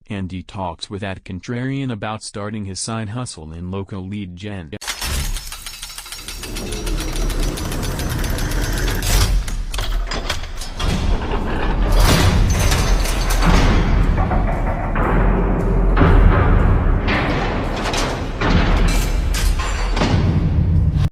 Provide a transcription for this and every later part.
Andy talks with that contrarian about starting his side hustle in local lead gen.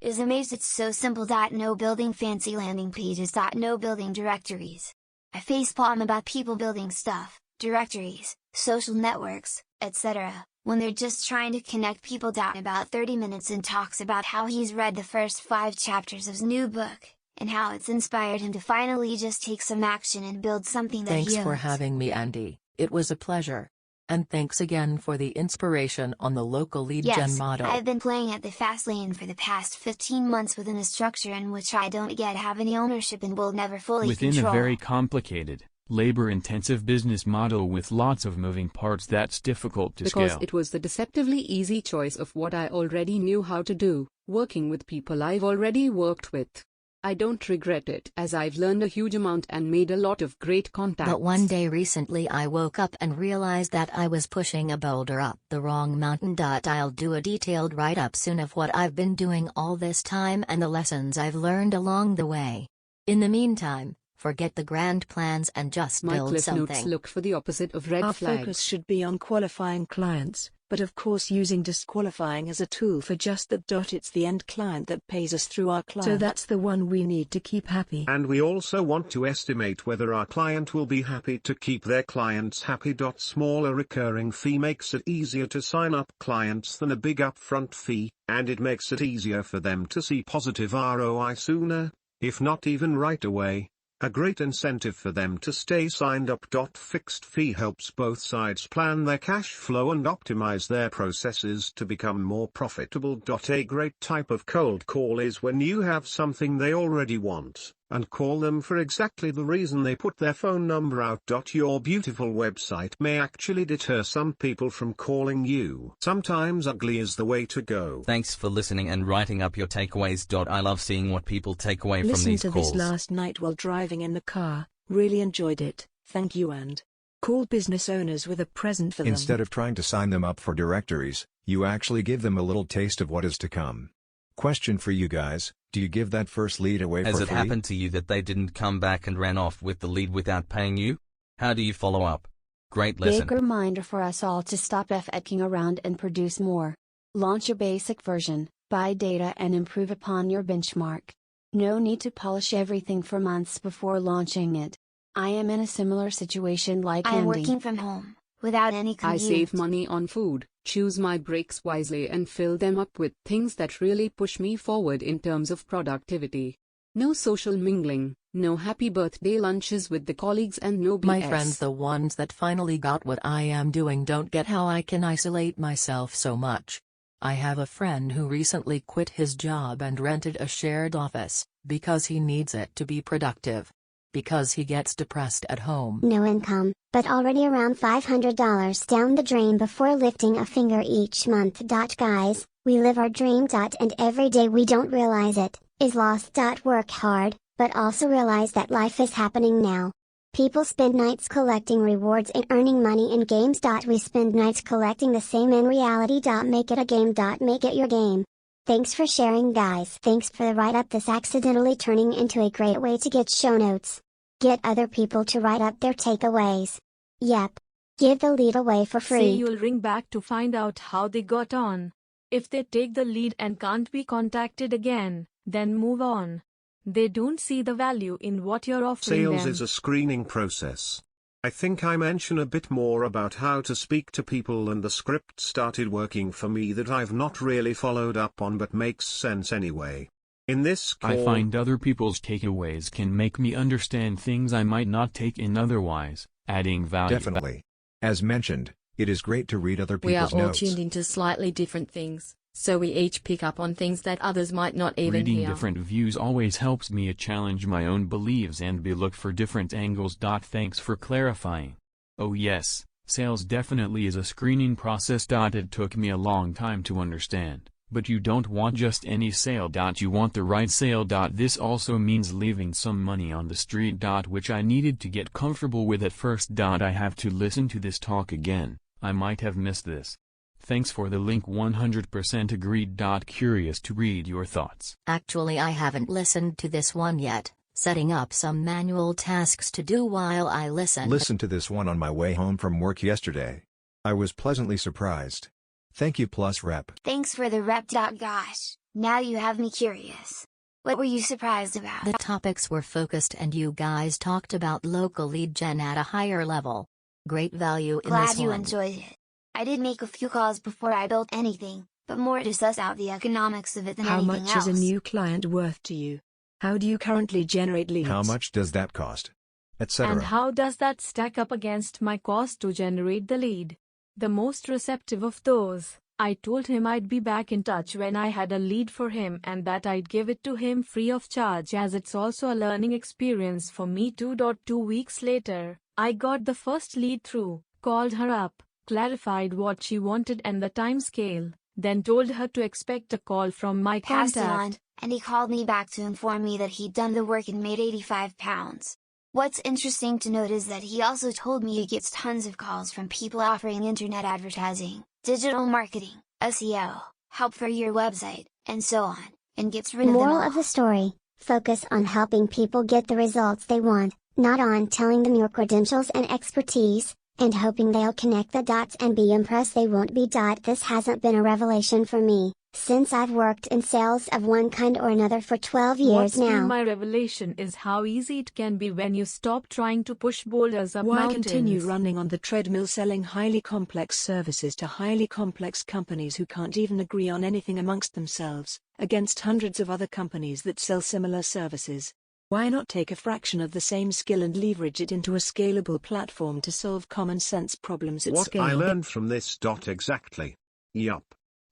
Is amazed it's so simple. No building fancy landing pages. No building directories. I facepalm about people building stuff, directories, social networks, etc., when they're just trying to connect people. About 30 minutes and talks about how he's read the first 5 chapters of his new book, and how it's inspired him to finally just take some action and build something that he owns. Thanks for having me, Andy. It was a pleasure. And thanks again for the inspiration on the local lead gen model. I've been playing at the Fastlane for the past 15 months within a structure in which I don't yet have any ownership and will never fully control. Within a very complicated, labor-intensive business model with lots of moving parts that's difficult to scale. Because it was the deceptively easy choice of what I already knew how to do, working with people I've already worked with. I don't regret it, as I've learned a huge amount and made a lot of great contacts. But one day recently I woke up and realized that I was pushing a boulder up the wrong mountain. I'll do a detailed write-up soon of what I've been doing all this time and the lessons I've learned along the way. In the meantime, forget the grand plans and just build something. Notes look for the opposite of red Our flags. focus should be on qualifying clients, but of course using disqualifying as a tool for just that. It's the end client that pays us through our client. So that's the one we need to keep happy. And we also want to estimate whether our client will be happy to keep their clients happy. Smaller recurring fee makes it easier to sign up clients than a big upfront fee, and it makes it easier for them to see positive ROI sooner, if not even right away. A great incentive for them to stay signed up. Fixed fee helps both sides plan their cash flow and optimize their processes to become more profitable. A great type of cold call is when you have something they already want, and call them for exactly the reason they put their phone number out. Your beautiful website may actually deter some people from calling you. Sometimes ugly is the way to go. Thanks for listening and writing up your takeaways. I love seeing what people take away from these calls. Listen to this last night while driving in the car, really enjoyed it, thank you. And call business owners with a present for them. Instead of trying to sign them up for directories, you actually give them a little taste of what is to come. Question for you guys, do you give that first lead away for free? Has it happened to you that they didn't come back and ran off with the lead without paying you? How do you follow up? Great lesson. Big reminder for us all to stop f-ing around and produce more. Launch your basic version, buy data and improve upon your benchmark. No need to polish everything for months before launching it. I am in a similar situation like Andy. I'm working from home, without any commute. I save money on food, choose my breaks wisely and fill them up with things that really push me forward in terms of productivity. No social mingling, no happy birthday lunches with the colleagues and no BS. My friends, the ones that finally got what I am doing, don't get how I can isolate myself so much. I have a friend who recently quit his job and rented a shared office, because he needs it to be productive. Because he gets depressed at home. No income, but already around $500 down the drain before lifting a finger each month. Guys, we live our dream. And every day we don't realize it, is lost. Work hard, but also realize that life is happening now. People spend nights collecting rewards and earning money in games. We spend nights collecting the same in reality. Make it a game. Make it your game. Thanks for sharing, guys. Thanks for the write-up. This accidentally turning into a great way to get show notes. Get other people to write up their takeaways. Yep. Give the lead away for free. Say you'll ring back to find out how they got on. If they take the lead and can't be contacted again, then move on. They don't see the value in what you're offering them. Sales is a screening process. I think I mention a bit more about how to speak to people, and the script started working for me that I've not really followed up on but makes sense anyway. In this call, I find other people's takeaways can make me understand things I might not take in otherwise, adding value. Definitely. As mentioned, it is great to read other people's notes. We are all tuned into slightly different things, so we each pick up on things that others might not even hear. Reading different views always helps me challenge my own beliefs and look for different angles. Thanks for clarifying. Oh yes, sales definitely is a screening process. It took me a long time to understand. But you don't want just any sale. You want the right sale. This also means leaving some money on the street. Which I needed to get comfortable with at first. I have to listen to this talk again, I might have missed this. Thanks for the link. 100% agreed. Curious to read your thoughts. Actually, I haven't listened to this one yet, setting up some manual tasks to do while I listen. Listen to this one on my way home from work yesterday. I was pleasantly surprised. Thank you plus rep. Thanks for the rep. Gosh, now you have me curious. What were you surprised about? The topics were focused and you guys talked about local lead gen at a higher level. Great value in Glad this you one. enjoyed it. I did make a few calls before I built anything, but more to suss out the economics of it than How anything much else. is a new client worth to you? How do you currently generate leads? How much does that cost? Etc. And how does that stack up against my cost to generate the lead? The most receptive of those, I told him I'd be back in touch when I had a lead for him and that I'd give it to him free of charge, as it's also a learning experience for me too. 2 weeks later, I got the first lead through, called her up, clarified what she wanted and the time scale, then told her to expect a call from my Passed it on, contact. and he called me back to inform me that he'd done the work and made £85. What's interesting to note is that he also told me he gets tons of calls from people offering internet advertising, digital marketing, SEO, help for your website, and so on, and gets rid of them Moral all. of the story: focus on helping people get the results they want, not on telling them your credentials and expertise, and hoping they'll connect the dots and be impressed they won't be. This hasn't been a revelation for me, since I've worked in sales of one kind or another for 12 years What's been now. my revelation is how easy it can be when you stop trying to push boulders up Why mountains. continue running on the treadmill selling highly complex services to highly complex companies who can't even agree on anything amongst themselves, against hundreds of other companies that sell similar services? Why not take a fraction of the same skill and leverage it into a scalable platform to solve common sense problems at What scale? I learned from this. Exactly. Yup.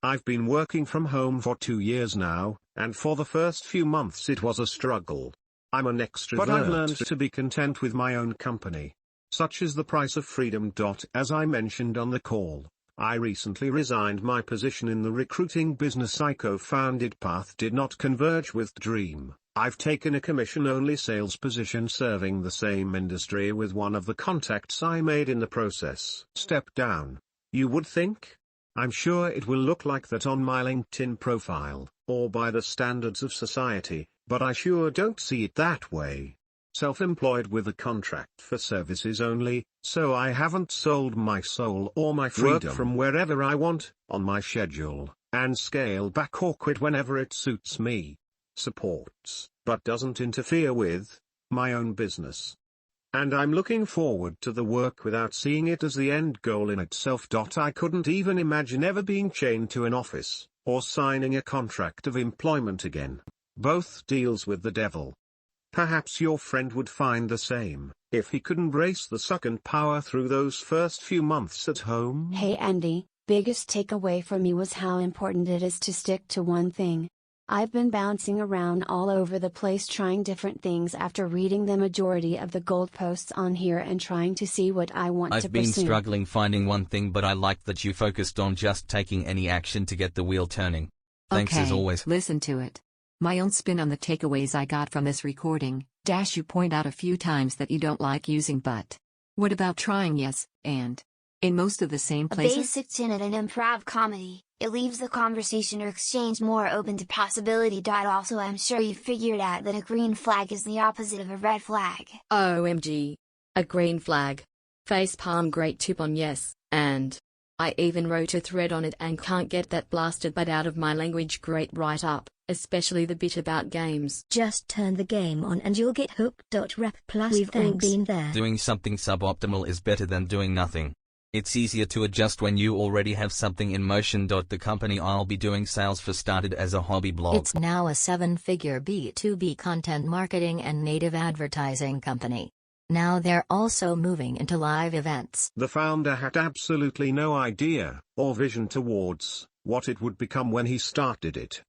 I've been working from home for 2 years now, and for the first few months it was a struggle. I'm an extrovert, but I've learned to be content with my own company. Such is the price of freedom. As I mentioned on the call, I recently resigned my position in the recruiting business I co-founded. Path did not converge with Dream. I've taken a commission-only sales position serving the same industry with one of the contacts I made in the process. Step down, you would think? I'm sure it will look like that on my LinkedIn profile, or by the standards of society, but I sure don't see it that way. Self-employed with a contract for services only, so I haven't sold my soul or my freedom. Work from wherever I want, on my schedule, and scale back or quit whenever it suits me. Supports, but doesn't interfere with, my own business. And I'm looking forward to the work without seeing it as the end goal in itself. I couldn't even imagine ever being chained to an office, or signing a contract of employment again. Both deals with the devil. Perhaps your friend would find the same, if he could embrace the suck and power through those first few months at home. Hey Andy, biggest takeaway for me was how important it is to stick to one thing. I've been bouncing around all over the place trying different things after reading the majority of the gold posts on here and trying to see what I want to pursue. I've been struggling finding one thing, but I liked that you focused on just taking any action to get the wheel turning. Thanks as always. Listen to it. My own spin on the takeaways I got from this recording. You point out a few times that you don't like using but. What about trying yes, and? In most of the same places? A basic tenet in improv comedy, it leaves the conversation or exchange more open to possibility. Also, I'm sure you figured out that a green flag is the opposite of a red flag. OMG. A green flag. Facepalm, great tip on yes, and. I even wrote a thread on it and can't get that blasted but out of my language. Great write up, especially the bit about games. Just turn the game on and you'll get hooked. Rep plus We've all been there. Doing something suboptimal is better than doing nothing. It's easier to adjust when you already have something in motion. The company I'll be doing sales for started as a hobby blog. It's now a 7-figure B2B content marketing and native advertising company. Now they're also moving into live events. The founder had absolutely no idea, or vision towards, what it would become when he started it.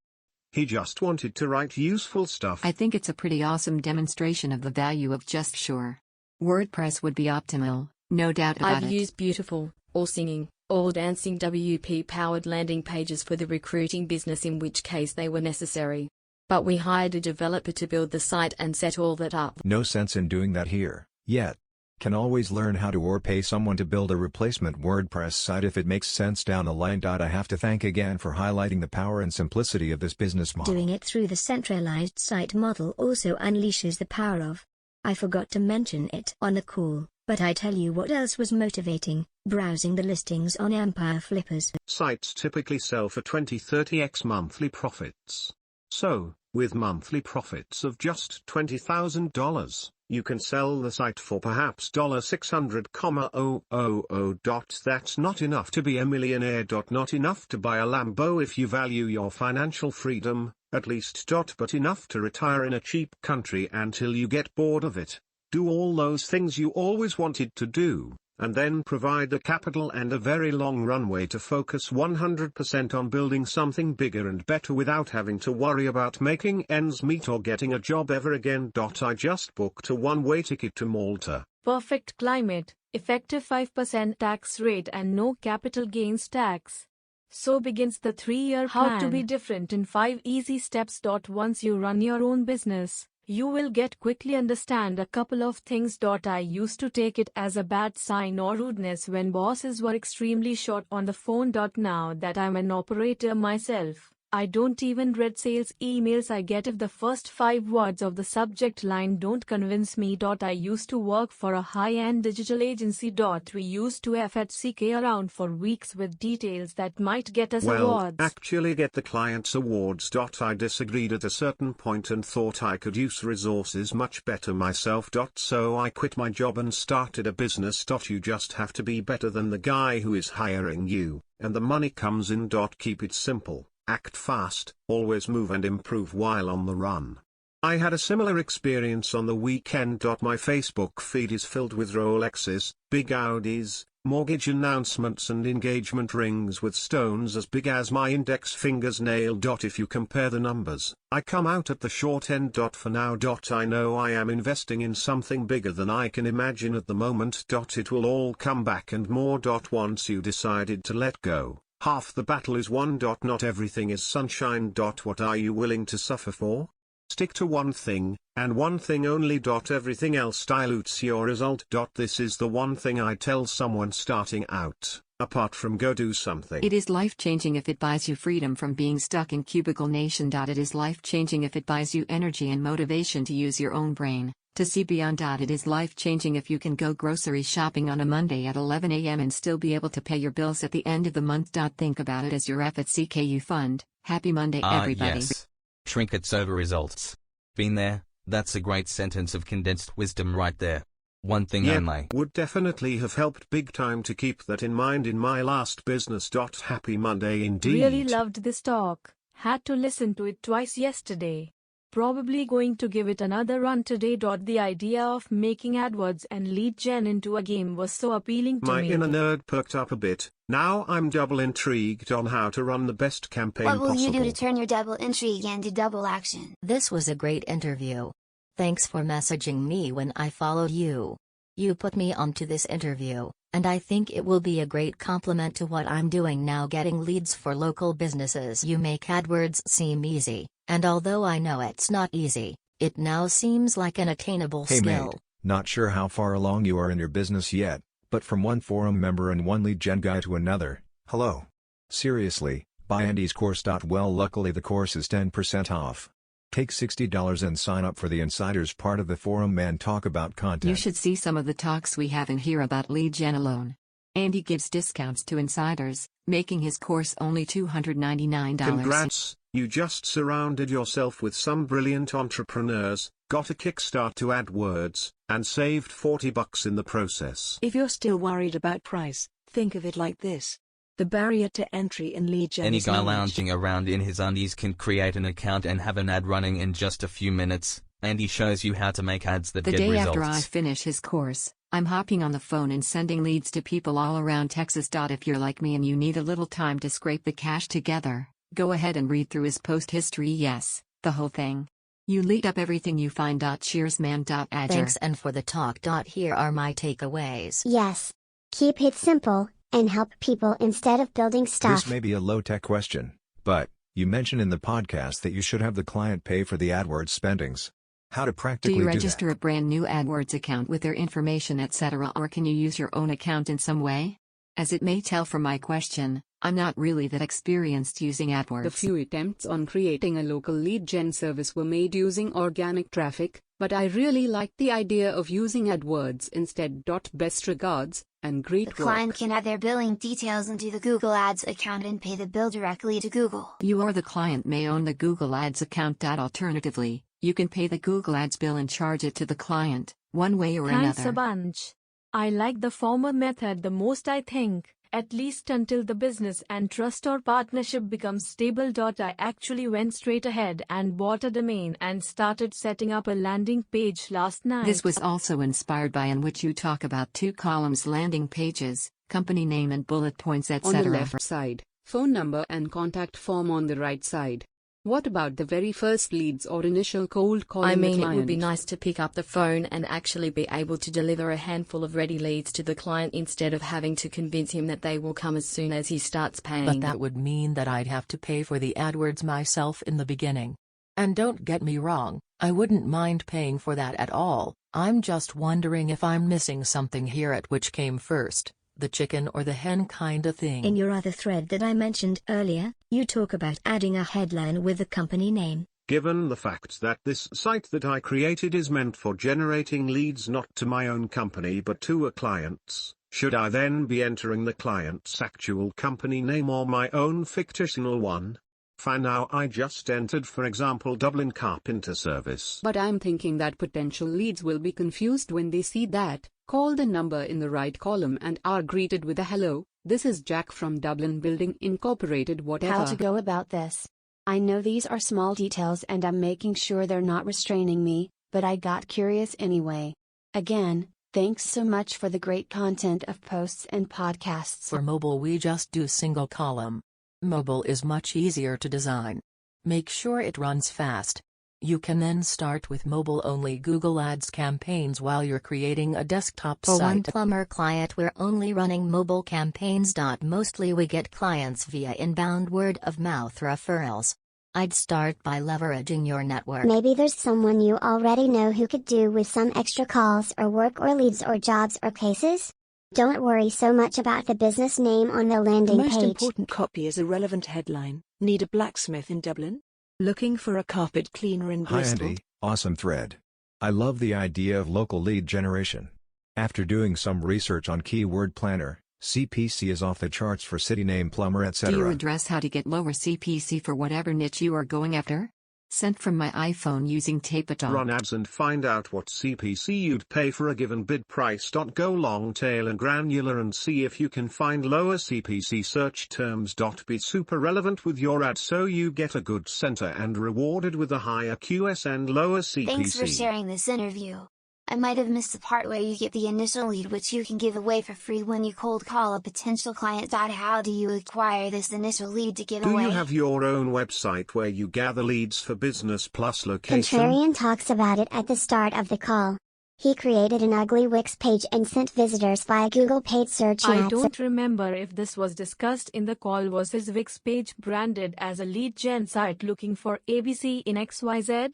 He just wanted to write useful stuff. I think it's a pretty awesome demonstration of the value of just sure. WordPress would be optimal, no doubt about it. I've used beautiful, all singing, all dancing WP-powered landing pages for the recruiting business, in which case they were necessary. But we hired a developer to build the site and set all that up. No sense in doing that here, yet. Can always learn how to or pay someone to build a replacement WordPress site if it makes sense down the line. I have to thank again for highlighting the power and simplicity of this business model. Doing it through the centralized site model also unleashes the power of. I forgot to mention it on the call, but I tell you what else was motivating, browsing the listings on Empire Flippers. Sites typically sell for 20-30x monthly profits. So, with monthly profits of just $20,000, you can sell the site for perhaps $600,000. That's not enough to be a millionaire. Not enough to buy a Lambo if you value your financial freedom, at least. But enough to retire in a cheap country until you get bored of it. Do all those things you always wanted to do, and then provide the capital and a very long runway to focus 100% on building something bigger and better without having to worry about making ends meet or getting a job ever again. I just booked a one-way ticket to Malta. Perfect climate, effective 5% tax rate and no capital gains tax. So begins the 3-year plan. How to be different in 5 easy steps. Once you run your own business, you will quickly understand a couple of things. I used to take it as a bad sign or rudeness when bosses were extremely short on the phone. Now that I'm an operator myself, I don't even read sales emails I get if the first 5 words of the subject line don't convince me. I used to work for a high-end digital agency. We used to FHCK around for weeks with details that might get us awards. Actually get the clients awards. I disagreed at a certain point and thought I could use resources much better myself. So I quit my job and started a business. You just have to be better than the guy who is hiring you, and the money comes in. Keep it simple. Act fast, always move and improve while on the run. I had a similar experience on the weekend. My Facebook feed is filled with Rolexes, big Audis, mortgage announcements and engagement rings with stones as big as my index finger's nail. If you compare the numbers, I come out at the short end. For now. I know I am investing in something bigger than I can imagine at the moment. It will all come back and more. Once you decided to let go, half the battle is won. Not everything is sunshine. What are you willing to suffer for? Stick to one thing, and one thing only. Everything else dilutes your result. This is the one thing I tell someone starting out, apart from go do something. It is life-changing if it buys you freedom from being stuck in cubicle nation. It is life-changing if it buys you energy and motivation to use your own brain, to see beyond. It is life-changing if you can go grocery shopping on a Monday at 11 a.m. and still be able to pay your bills at the end of the month. Think about it as your FCKU fund. Happy Monday, everybody. Yes. Trinkets over results. Been there. That's a great sentence of condensed wisdom right there. One thing only. Would definitely have helped big time to keep that in mind in my last business. Happy Monday indeed. Really loved this talk. Had to listen to it twice yesterday. Probably going to give it another run today. The idea of making AdWords and lead gen into a game was so appealing to me. My inner nerd perked up a bit. Now I'm double intrigued on how to run the best campaign possible. What will you do to turn your double intrigue into double action? This was a great interview. Thanks for messaging me when I followed you. You put me onto this interview, and I think it will be a great complement to what I'm doing now, getting leads for local businesses. You make AdWords seem easy, and although I know it's not easy, it now seems like an attainable skill. Hey mate, not sure how far along you are in your business yet, but from one forum member and one lead gen guy to another, hello. Seriously, buy Andy's course. Well, luckily the course is 10% off. Take $60 and sign up for the insiders part of the forum and talk about content. You should see some of the talks we have in here about lead gen alone. Andy gives discounts to insiders, making his course only $299. Congrats, you just surrounded yourself with some brilliant entrepreneurs, got a kickstart to AdWords, and saved $40 in the process. If you're still worried about price, think of it like this. The barrier to entry in lead gen Any is guy knowledge. lounging around in his undies can create an account and have an ad running in just a few minutes. Andy shows you how to make ads that The get day results. after I finish his course, I'm hopping on the phone and sending leads to people all around Texas. If you're like me and you need a little time to scrape the cash together, go ahead and read through his post history. Yes, the whole thing. You lead up everything you find. Cheers man. Adger. Thanks and for the talk. Here are my takeaways. Yes. Keep it simple, and help people instead of building stuff. This may be a low-tech question, but you mentioned in the podcast that you should have the client pay for the AdWords spendings. How to Do practically you do that. register a brand new AdWords account with their information, etc., or can you use your own account in some way? As it may tell from my question, I'm not really that experienced using AdWords. The few attempts on creating a local lead gen service were made using organic traffic, but I really liked the idea of using AdWords instead. Best regards, and great The client can add their billing details into the Google Ads account and pay the bill directly to Google. You or the client may own the Google Ads account. Alternatively, you can pay the Google Ads bill and charge it to the client, one way or Thanks another. a bunch. I like the former method the most, I think, at least until the business and trust or partnership becomes stable. I actually went straight ahead and bought a domain and started setting up a landing page last night. This was also inspired by in which you talk about 2 columns landing pages, company name and bullet points, etc. On the left side, phone number and contact form on the right side. What about the very first leads or initial cold calling? I mean, the it would be client? nice to pick up the phone and actually be able to deliver a handful of ready leads to the client instead of having to convince him that they will come as soon as he starts paying. But that would mean that I'd have to pay for the AdWords myself in the beginning. And don't get me wrong, I wouldn't mind paying for that at all. I'm just wondering if I'm missing something here. At which came first, the chicken or the hen kinda thing. In your other thread that I mentioned earlier, you talk about adding a headline with the company name. Given the fact that this site that I created is meant for generating leads not to my own company but to a client's, should I then be entering the client's actual company name or my own fictional one? For now I just entered, for example, Dublin Carpenter Service. But I'm thinking that potential leads will be confused when they see that, call the number in the right column and are greeted with a hello, this is Jack from Dublin Building Incorporated, whatever. How to go about this? I know these are small details and I'm making sure they're not restraining me, but I got curious anyway. Again, thanks so much for the great content of posts and podcasts. For mobile we just do single column. Mobile is much easier to design. Make sure it runs fast. You can then start with mobile-only Google Ads campaigns while you're creating a desktop For site. one plumber client we're only running mobile campaigns. Mostly we get clients via inbound word-of-mouth referrals. I'd start by leveraging your network. Maybe there's someone you already know who could do with some extra calls or work or leads or jobs or cases. Don't worry so much about the business name on the The landing most page. important copy is a relevant headline. Need a blacksmith in Dublin? Looking for a carpet cleaner in Hi Bristol? Andy, awesome thread. I love the idea of local lead generation. After doing some research on Keyword Planner, CPC is off the charts for city name, plumber, Do you etc. address how to get lower CPC for whatever niche you are going after? Sent from my iPhone using Tapetalk. Run ads and find out what CPC you'd pay for a given bid price. Go long tail and granular and see if you can find lower CPC search terms. Be super relevant with your ad so you get a good center and rewarded with a higher QS and lower CPC. Thanks for sharing this interview. I might have missed the part where you get the initial lead, which you can give away for free when you cold call a potential client. How do you acquire this initial lead to give Do away? you have your own website where you gather leads for business plus location? Contrarian talks about it at the start of the call. He created an ugly Wix page and sent visitors via Google paid search I ads. don't remember if this was discussed in the call. Was his Wix page branded as a lead gen site looking for ABC in XYZ?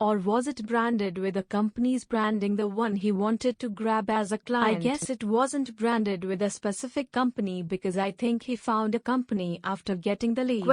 Or was it branded with the company's branding, the one he wanted to grab as a client? I guess it wasn't branded with a specific company because I think he found a company after getting the lead.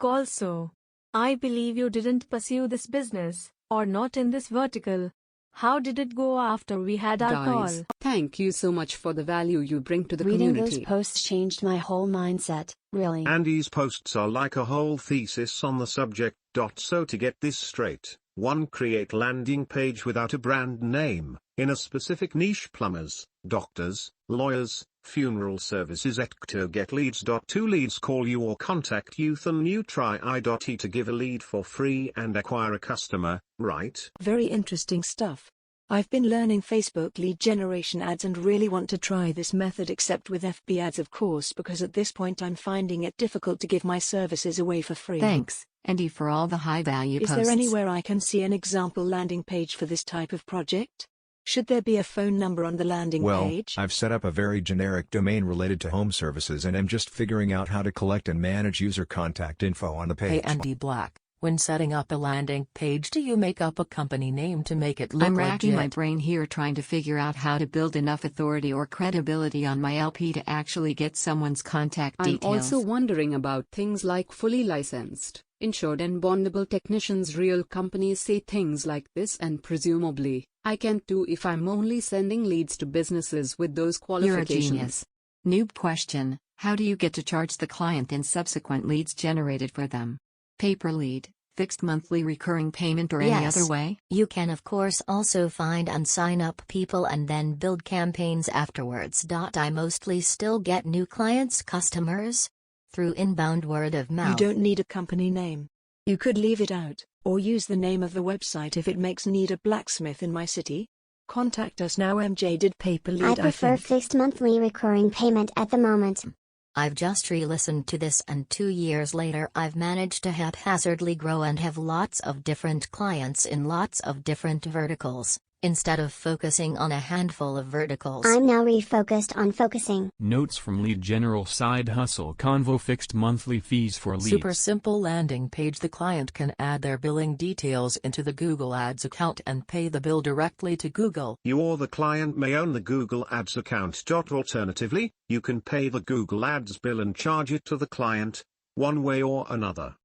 Also, I believe you didn't pursue this business, or not in this vertical. How did it go after we had our Guys, call? thank you so much for the value you bring to the Reading community. those posts changed my whole mindset, really. Andy's posts are like a whole thesis on the subject. So to get this straight, 1. Create landing page without a brand name, in a specific niche: plumbers, doctors, lawyers, funeral services, etc. Get leads. 2. Leads call you or contact you. Then you try I.E to give a lead for free and acquire a customer, right? Very interesting stuff. I've been learning Facebook lead generation ads and really want to try this method, except with FB ads of course, because at this point I'm finding it difficult to give my services away for free. Thanks, Andy, for all the high-value Is posts. there anywhere I can see an example landing page for this type of project? Should there be a phone number on the landing Well, page? I've set up a very generic domain related to home services and am just figuring out how to collect and manage user contact info on the page. Hey Andy Black, When setting up a landing page, do you make up a company name to make it look I'm racking my legit? brain here trying to figure out how to build enough authority or credibility on my LP to actually get someone's contact I'm details. also wondering about things like fully licensed, insured and bondable technicians. Real companies say things like this, and presumably, I can't do if I'm only sending leads to businesses with those qualifications. You're a genius. Noob question: how do you get to charge the client in subsequent leads generated for them? Pay-per-lead, fixed monthly recurring payment, or any other way? You can of course also find and sign up people and then build campaigns afterwards. I mostly still get new clients, customers, through inbound word of mouth. You don't need a company name. You could leave it out, or use the name of the website if it makes need a blacksmith in my city. Contact us now. MJ did pay-per-lead. I prefer fixed monthly recurring payment at the moment. I've just re-listened to this, and 2 years later I've managed to haphazardly grow and have lots of different clients in lots of different verticals, instead of focusing on a handful of verticals. I'm now refocused on focusing. Notes from Lead General Side Hustle Convo. Fixed monthly fees for leads. Super simple landing page. The client can add their billing details into the Google Ads account and pay the bill directly to Google. You or the client may own the Google Ads account. Alternatively, you can pay the Google Ads bill and charge it to the client, one way or another.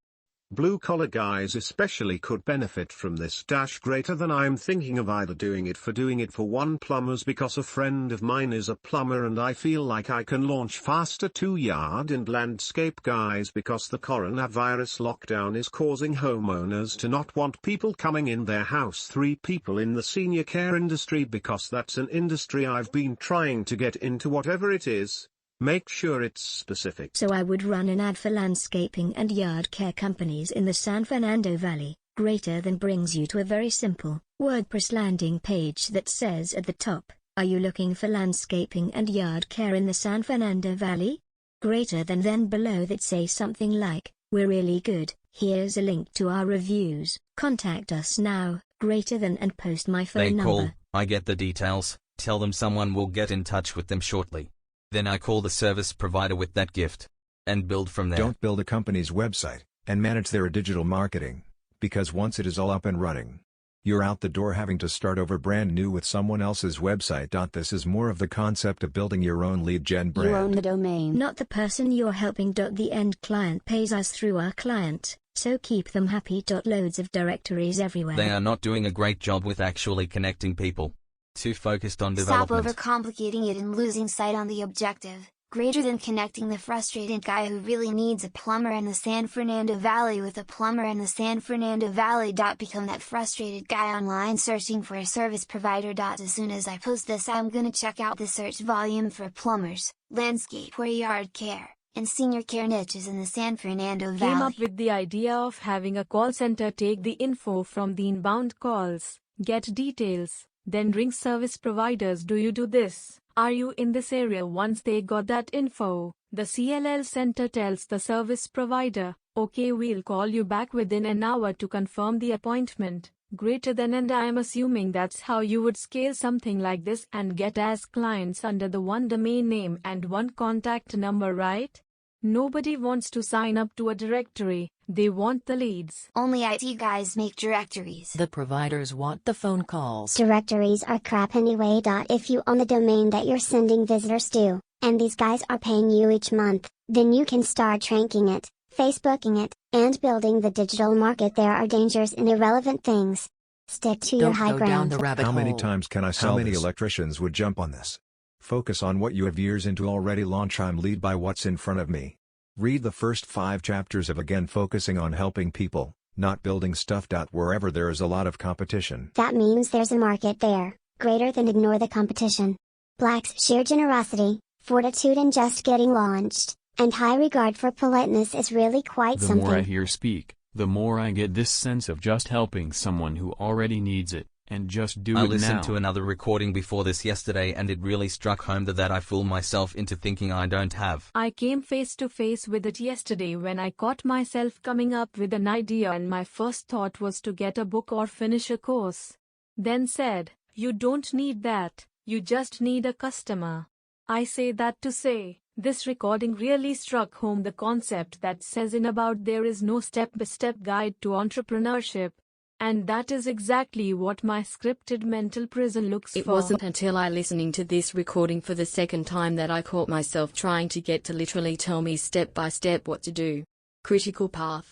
Blue-collar guys especially could benefit from this. Greater than I'm thinking of either doing it for one plumbers, because a friend of mine is a plumber and I feel like I can launch faster. 2 yard and landscape guys, because the coronavirus lockdown is causing homeowners to not want people coming in their house. 3 people in the senior care industry, because that's an industry I've been trying to get into. Whatever it is, make sure it's specific. So I would run an ad for landscaping and yard care companies in the San Fernando Valley. Greater than brings you to a very simple WordPress landing page that says at the top, "Are you looking for landscaping and yard care in the San Fernando Valley?" Greater than then below that say something like, "We're really good, here's a link to our reviews, contact us now." Greater than, and post my phone They number. call, I get the details, tell them someone will get in touch with them shortly. Then I call the service provider with that gift, and build from there. Don't build a company's website and manage their digital marketing, because once it is all up and running, you're out the door having to start over brand new with someone else's website. This is more of the concept of building your own lead gen brand. You own the domain, not the person you're helping. The end client pays us through our client, so keep them happy. Loads of directories everywhere. They are not doing a great job with actually connecting people. Too focused on development. Stop overcomplicating it and losing sight on the objective. Greater than connecting the frustrated guy who really needs a plumber in the San Fernando Valley with a plumber in the San Fernando Valley. Become that frustrated guy online searching for a service provider. As soon as I post this, I'm gonna check out the search volume for plumbers, landscape or yard care, and senior care niches in the San Fernando Valley. Came up with the idea of having a call center take the info from the inbound calls, get details, then ring service providers. Do you do this? Are you in this area? Once they got that info, the CLL center tells the service provider, "Okay, we'll call you back within an hour to confirm the appointment." Greater than, and I am assuming that's how you would scale something like this and get as clients under the one domain name and one contact number, right? Nobody wants to sign up to a directory, they want the leads. Only IT guys make directories. The providers want the phone calls. Directories are crap anyway. If you own the domain that you're sending visitors to, and these guys are paying you each month, then you can start ranking it, Facebooking it, and building the digital market. There are dangers in irrelevant things. Stick to your high Don't go down ground. the rabbit How hole. many times can I sell How many this? electricians would jump on this? Focus on what you have years into already. Launch. I'm lead by what's in front of me. Read the first 5 chapters of Again, focusing on helping people, not building stuff. Wherever there is a lot of competition, That means there's a market there. Greater than, ignore the competition. Blacks' sheer generosity, fortitude in just getting launched, and high regard for politeness is really quite The something. more I hear speak, the more I get this sense of just helping someone who already needs it, and just do I it now. listened to another recording before this yesterday and it really struck home that I fool myself into thinking I don't have. I came face to face with it yesterday when I caught myself coming up with an idea and my first thought was to get a book or finish a course. Then said, "You don't need that, you just need a customer." I say that to say, This recording really struck home the concept that says in about there is no step-by-step guide to entrepreneurship. And that is exactly what my scripted mental prison looks for. It wasn't until I listening to this recording for the second time that I caught myself trying to get to literally tell me step by step what to do. Critical path.